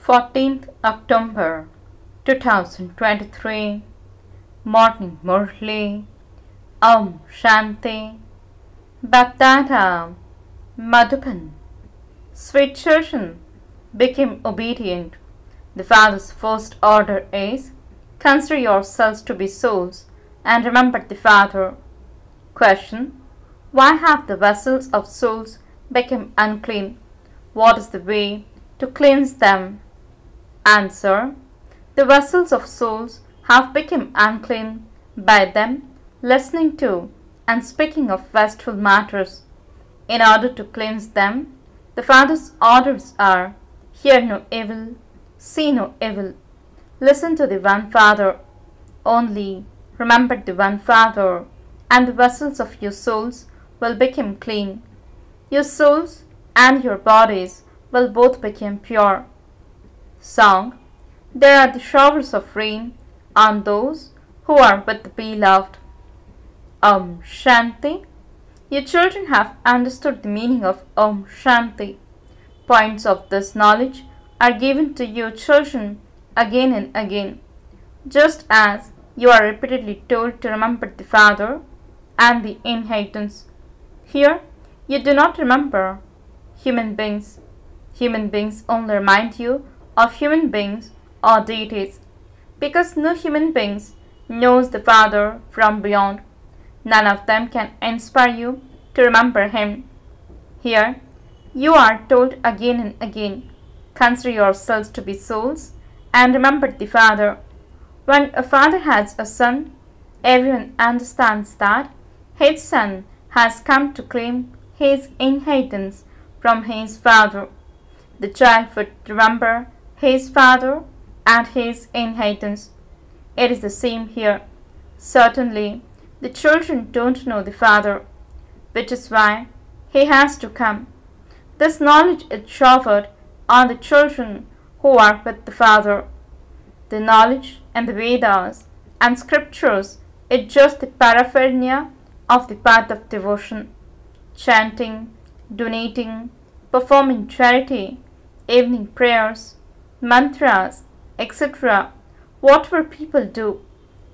14th October 2023 Morning Murli. Om Shanti. BapDada, Madhuban. Sweet children, become obedient. The Father's first order is, consider yourselves to be souls and remember the Father. Question: why have the vessels of souls become unclean? What is the way to cleanse them? Answer: the vessels of souls have become unclean by them listening to and speaking of wasteful matters. In order to cleanse them, the Father's orders are: hear no evil, see no evil, listen to the one Father, only remember the one Father, and the vessels of your souls will become clean. Your souls and your bodies will both become pure. Song: there are the showers of rain on those who are with the beloved. Om Shanti. Your children have understood the meaning of Om Shanti. Points of this knowledge are given to your children again and again, just as you are repeatedly told to remember the Father and the inheritance. Here, you do not remember human beings. Human beings only remind you of human beings or deities, because no human beings knows the Father from beyond. None of them can inspire you to remember Him. Here, you are told again and again, consider yourselves to be souls and remember the Father. When a father has a son, everyone understands that his son has come to claim his inheritance from his father. The child would remember his father and his inheritance. It is the same here. Certainly, the children don't know the Father, which is why He has to come. This knowledge is showered on the children who are with the Father. The knowledge and the Vedas and scriptures is just the paraphernalia of the path of devotion. Chanting, donating, performing charity, evening prayers, mantras, etc. Whatever people do,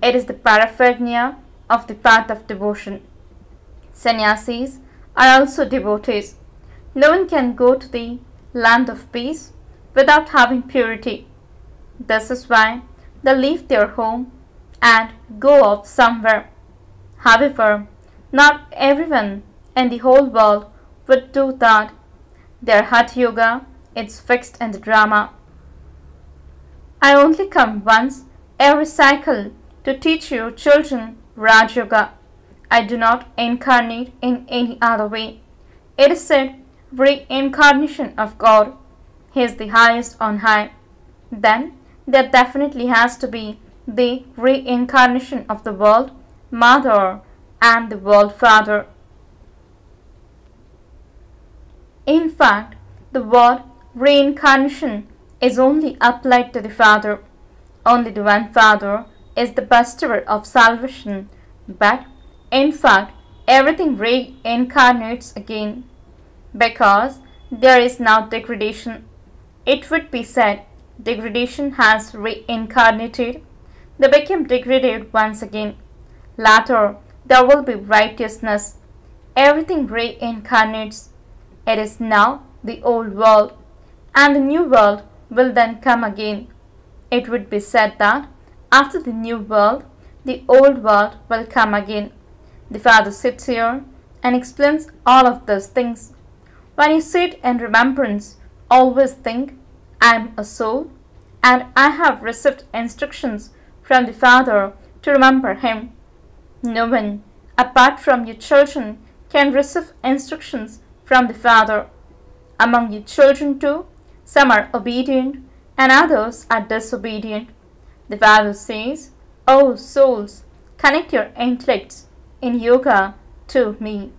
it is the paraphernalia of the path of devotion. Sannyasis are also devotees. No one can go to the land of peace without having purity. This is why they leave their home and go off somewhere. However, not everyone in the whole world would do that. Their Hatha Yoga is fixed in the drama. I only come once every cycle to teach your children Raj Yoga. I do not incarnate in any other way. It is said, reincarnation of God. He is the highest on high. Then there definitely has to be the reincarnation of the world Mother and the world Father. In fact, the word reincarnation is only applied to the Father. Only the one Father is the bestower of salvation, but in fact everything reincarnates again, because there is now degradation. It would be said degradation has reincarnated. They became degraded once again. Later there will be righteousness. Everything reincarnates. It is now the old world, and the new world will then come again. It would be said that after the new world, the old world will come again. The Father sits here and explains all of those things. When you sit in remembrance, always think, I am a soul and I have received instructions from the Father to remember Him. No one, apart from your children, can receive instructions from the Father. Among your children too, some are obedient and others are disobedient. The Father says, O souls, connect your intellects in yoga to me.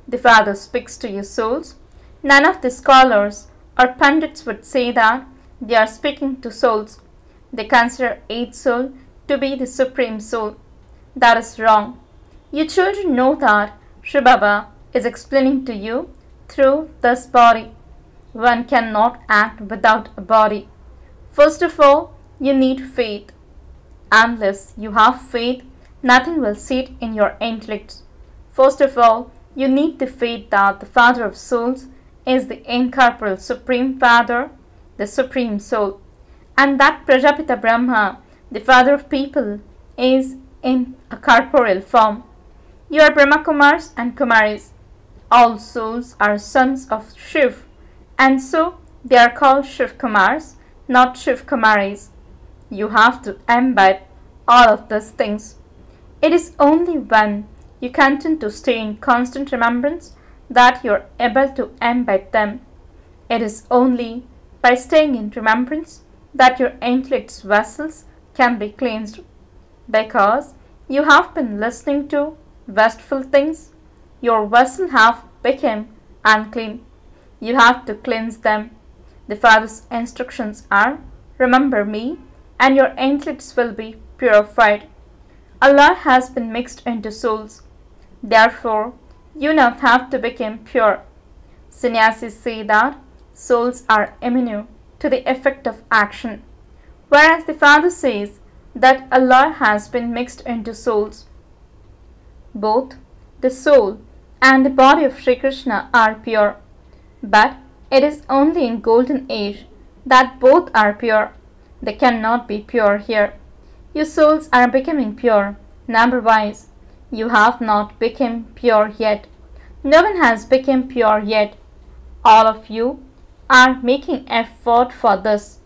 The Father speaks to your souls. None of the scholars or pundits would say that they are speaking to souls. They consider each soul to be the Supreme Soul. That is wrong. Your children know that shivbaba is explaining to you through this body. One cannot act without a body. First of all, you need faith. Unless you have faith, nothing will sit in your intellect. First of all, you need the faith that the Father of Souls is the incorporeal Supreme Father, the Supreme Soul, and that Prajapita Brahma, the Father of people, is in a corporeal form. You are Brahma Kumaris and Kumaris. All souls are sons of Shiv, and so they are called Shiv Kumars, not Shiv Kumaris. You have to embed all of these things. It is only when you continue to stay in constant remembrance that you are able to embed them. It is only by staying in remembrance that your intellect's vessels can be cleansed. Because you have been listening to wasteful things, your vessel have become unclean. You have to cleanse them. The Father's instructions are, remember me, and your intellects will be purified. Allah has been mixed into souls. Therefore, you now have to become pure. Sannyasis say that souls are immune to the effect of action, whereas the Father says that Allah has been mixed into souls. Both the soul and the body of Sri Krishna are pure, but it is only in golden age that both are pure. They cannot be pure here. Your souls are becoming pure, number-wise. You have not become pure yet. No one has become pure yet. All of you are making effort for this.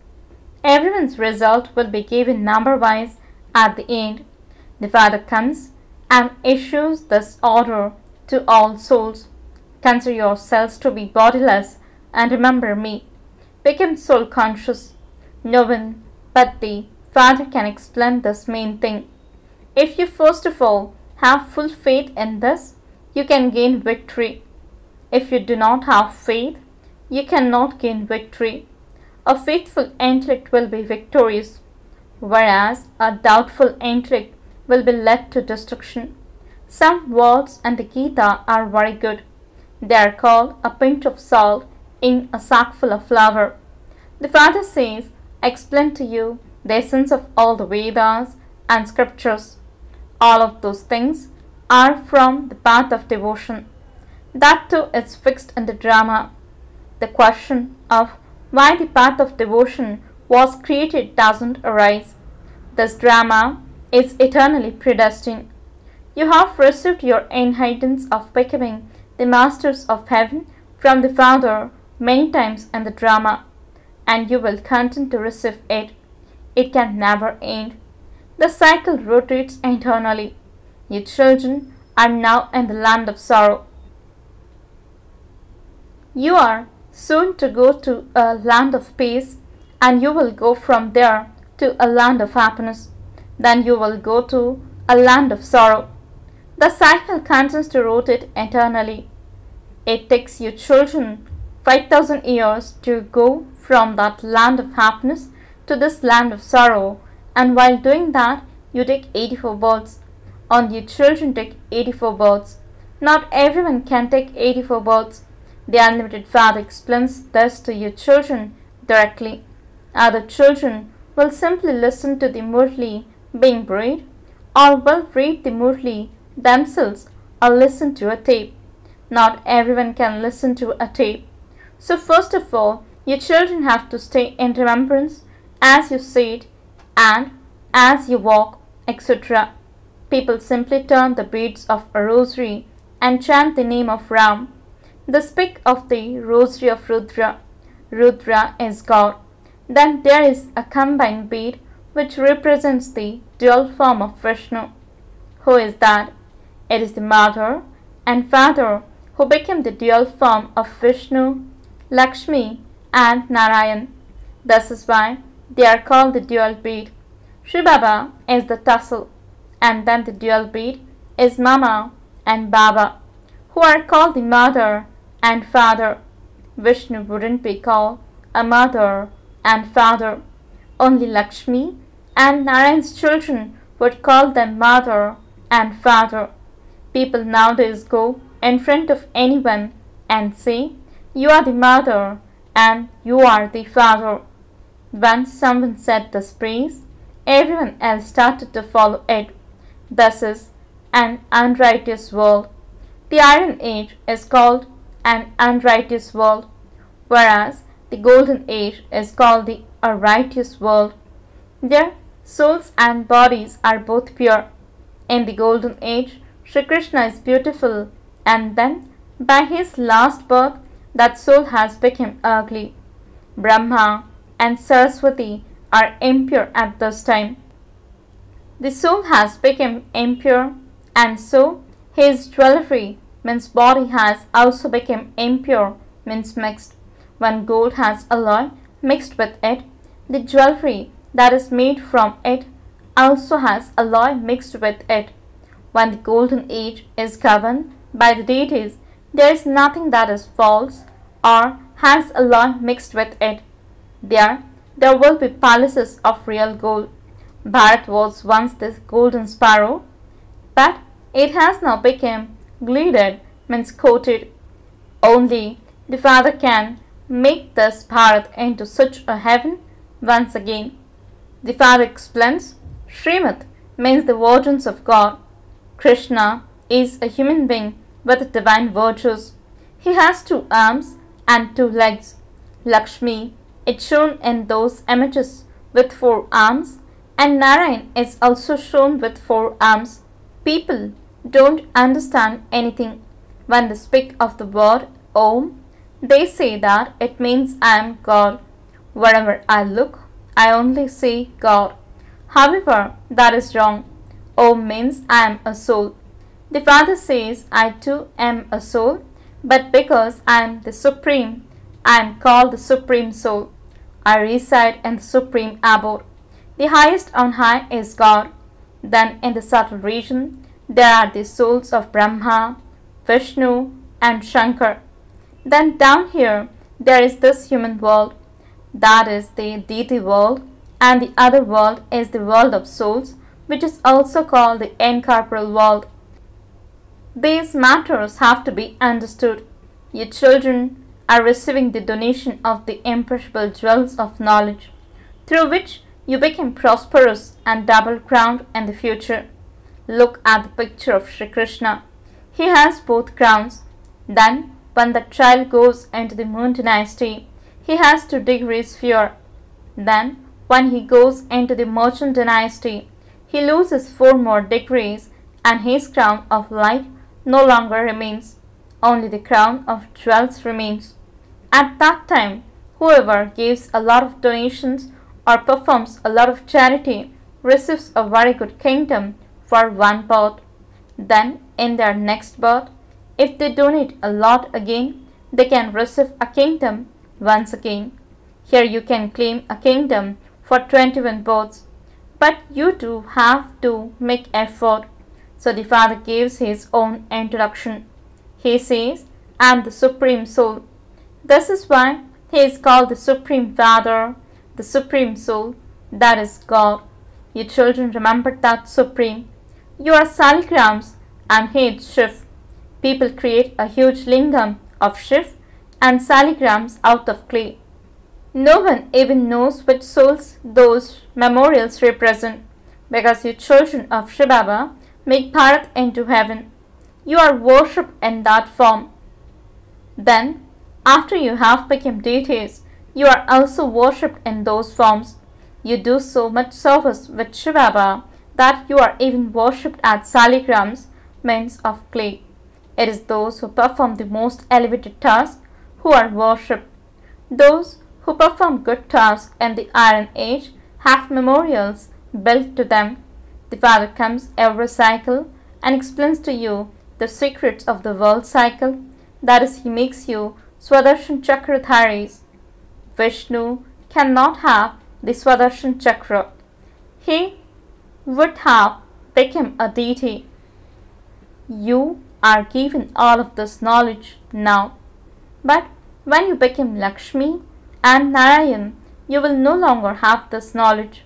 Everyone's result will be given number-wise at the end. The Father comes and issues this order to all souls. Consider yourselves to be bodiless and remember me. Become soul conscious. No one but the Father can explain this main thing. If you first of all have full faith in this, you can gain victory. If you do not have faith, you cannot gain victory. A faithful intellect will be victorious, whereas a doubtful intellect will be led to destruction. Some words in the Gita are very good. They are called a pinch of salt in a sackful of flour. The Father says, explain to you the essence of all the Vedas and scriptures. All of those things are from the path of devotion. That too is fixed in the drama. The question of why the path of devotion was created doesn't arise. This drama is eternally predestined. You have received your inheritance of becoming the masters of heaven from the Father many times in the drama, and you will continue to receive it. It can never end. The cycle rotates internally. Your children are now in the land of sorrow. You are soon to go to a land of peace, and you will go from there to a land of happiness. Then you will go to a land of sorrow. The cycle continues to rotate eternally. It takes your children 5,000 years to go from that land of happiness to this land of sorrow, and while doing that, you take 84 births. Only your children take 84 births. Not everyone can take 84 births. The Unlimited Father explains this to your children directly. Other children will simply listen to the Murli being read, or will read the Murli themselves or listen to a tape. Not everyone can listen to a tape. So first of all, your children have to stay in remembrance as you sit and as you walk, etc. People simply turn the beads of a rosary and chant the name of Ram. They speak of the rosary of Rudra. Rudra is God. Then there is a combined bead which represents the dual form of Vishnu. Who is that? It is the Mother and Father who became the dual form of Vishnu, Lakshmi and Narayan. This is why they are called the dual bead. Shivbaba is the tassel, and then the dual bead is Mama and Baba, who are called the Mother and Father. Vishnu wouldn't be called a Mother and Father. Only Lakshmi and Narayan's children would call them Mother and Father. People nowadays go in front of anyone and say, you are the Mother and you are the Father. Once someone said this praise, everyone else started to follow it. This is an unrighteous world. The Iron Age is called an unrighteous world, whereas the Golden Age is called the righteous world. Their souls and bodies are both pure. In the Golden Age, Sri Krishna is beautiful, and then by his last birth, that soul has become ugly. Brahma and Saraswati are impure at this time. The soul has become impure, and so his jewelry, means body, has also become impure, means mixed. When gold has alloy mixed with it, the jewelry that is made from it also has alloy mixed with it. When the Golden Age is governed by the deities, there is nothing that is false or has alloy mixed with it. There will be palaces of real gold. Bharat was once this golden sparrow, but it has now become gilded, means coated. Only the Father can make this Bharat into such a heaven once again. The Father explains, Srimad means the virgins of God. Krishna is a human being with divine virtues. He has 2 arms and 2 legs. Lakshmi is shown in those images with 4 arms, and Narayan is also shown with 4 arms. People don't understand anything. When they speak of the word Om, they say that it means I am God. Wherever I look, I only see God. However, that is wrong. Om means I am a soul. The Father says I too am a soul, but because I am the Supreme, I am called the Supreme Soul. I reside in the Supreme Abode. The highest on high is God. Then in the subtle region, there are the souls of Brahma, Vishnu and Shankar. Then down here, there is this human world. That is the deity world, and the other world is the world of souls, which is also called the incorporeal world. These matters have to be understood. Your children are receiving the donation of the imperishable jewels of knowledge, through which you become prosperous and double-crowned in the future. Look at the picture of Sri Krishna. He has both crowns. Then, when the child goes into the moon dynasty, he has 2 degrees fewer. Then, when he goes into the merchant dynasty, he loses 4 more degrees, and his crown of light no longer remains. Only the crown of jewels remains. At that time, whoever gives a lot of donations or performs a lot of charity receives a very good kingdom for one birth. Then, in their next birth, if they donate a lot again, they can receive a kingdom once again. Here you can claim a kingdom for 21 births, but you too have to make effort. So the Father gives his own introduction. He says, I am the Supreme Soul. This is why he is called the Supreme Father, the Supreme Soul, that is God. You children remember that Supreme. You are saligrams and he is Shiv. People create a huge lingam of Shiv and saligrams out of clay. No one even knows which souls those memorials represent, because you children of shivbaba make Bharat into heaven. You are worshipped in that form. Then, after you have become deities, you are also worshipped in those forms. You do so much service with shivbaba that you are even worshipped as saligrams, means of clay. It is those who perform the most elevated task who are worshipped. Those who perform good tasks in the Iron Age have memorials built to them. The Father comes every cycle and explains to you the secrets of the world cycle. That is, he makes you Swadershan Chakradharis. Vishnu cannot have the Swadershan Chakra. He would have become a deity. You are given all of this knowledge now. But when you become Lakshmi and Narayan, you will no longer have this knowledge.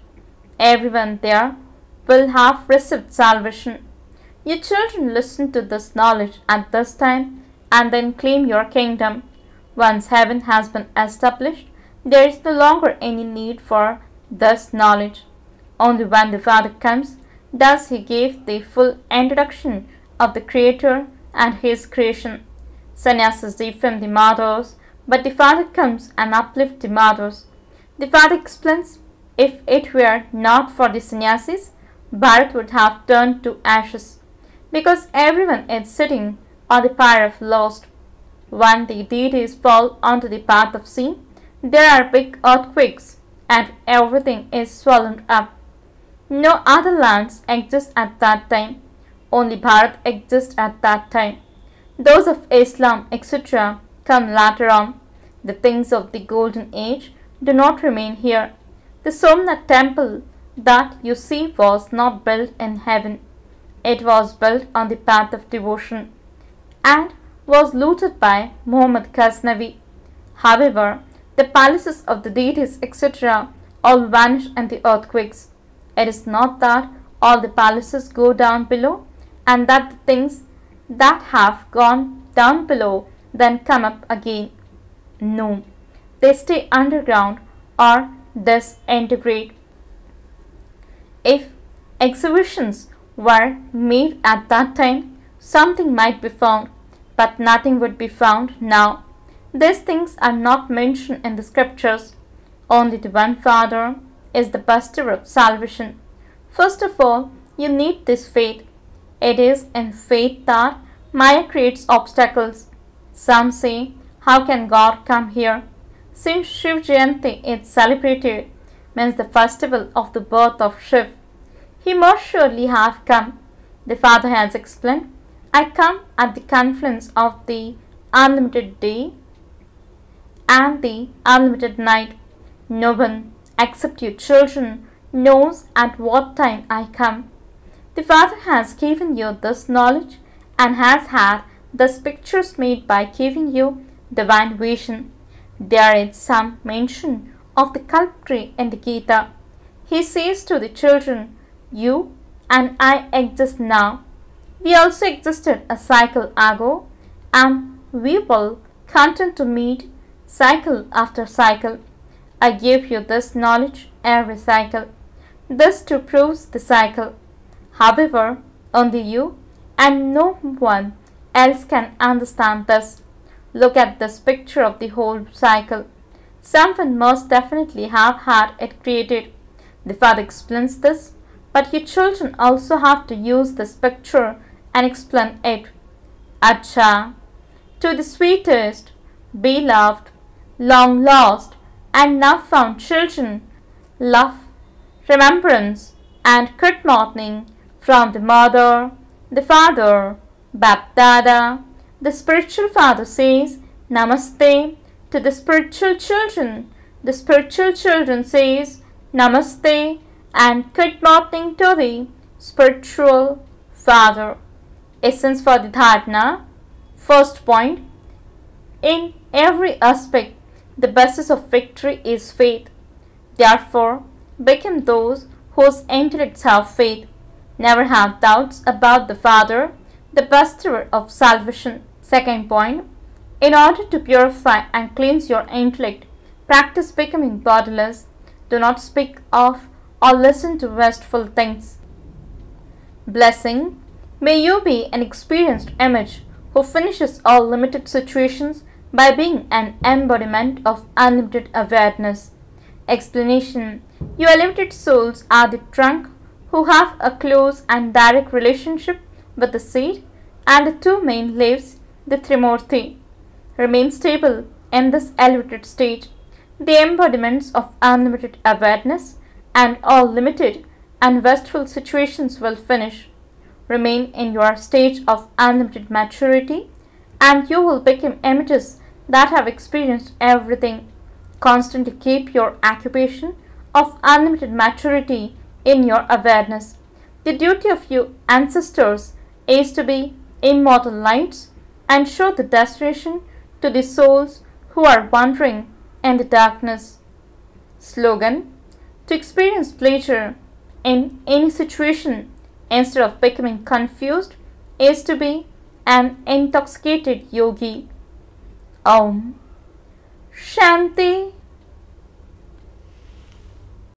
Everyone there will have received salvation. Your children listen to this knowledge at this time and then claim your kingdom. Once heaven has been established, there is no longer any need for this knowledge. Only when the Father comes does he give the full introduction of the Creator and his creation. Sannyasis defame the mothers, but the Father comes and uplifts the mothers. The Father explains, if it were not for the sannyasis, Bharat would have turned to ashes, because everyone is sitting on the pyre of lust. When the deities fall onto the path of sin, there are big earthquakes and everything is swallowed up. No other lands exist at that time. Only Bharat exists at that time. Those of Islam, etc., come later on. The things of the golden age do not remain here. The Somnath temple that you see was not built in heaven. It was built on the path of devotion and was looted by Muhammad Ghaznavi. However, the palaces of the deities, etc., all vanish in the earthquakes. It is not that all the palaces go down below and that the things that have gone down below then come up again. No, they stay underground or disintegrate. If exhibitions were made at that time, something might be found, but nothing would be found now. These things are not mentioned in the scriptures. Only the one Father is the bestower of salvation. First of all, you need this faith. It is in faith that Maya creates obstacles. Some say, how can God come here? Since Shiv Jayanti is celebrated, means the festival of the birth of Shiv, he must surely have come. The Father has explained, I come at the confluence of the unlimited day and the unlimited night. No one, except you children, knows at what time I come. The Father has given you this knowledge and has had these pictures made by giving you divine vision. There is some mention of the Kalp-tree in the Gita. He says to the children, you and I exist now. We also existed a cycle ago and we will continue to meet cycle after cycle. I give you this knowledge every cycle. This too proves the cycle. However, only you and no one else can understand this. Look at this picture of the whole cycle. Someone must definitely have had it created. The Father explains this, but you children also have to use this picture and explain it. Acha, to the sweetest, beloved, long lost, and now found children, love, remembrance, and good morning from the Mother, the Father, BapDada. The spiritual Father says, Namaste to the spiritual children. The spiritual children says, Namaste and good morning to the spiritual Father. Essence for the Dharana. First point, in every aspect, the basis of victory is faith. Therefore, become those whose intellects have faith. Never have doubts about the Father, the bestower of salvation. Second point, in order to purify and cleanse your intellect, practice becoming bodiless. Do not speak of or listen to wasteful things. Blessing, may you be an experienced image who finishes all limited situations by being an embodiment of unlimited awareness. Explanation, you limited souls are the trunk who have a close and direct relationship with the seed, and the two main leaves, the Trimurti, remain stable in this elevated stage. The embodiments of unlimited awareness and all limited and wasteful situations will finish. Remain in your stage of unlimited maturity and you will become images that have experienced everything. Constantly keep your occupation of unlimited maturity in your awareness. The duty of you ancestors is to be immortal lights and show the destination to the souls who are wandering in the darkness. Slogan, to experience pleasure in any situation instead of becoming confused is to be an intoxicated yogi. Om Shanti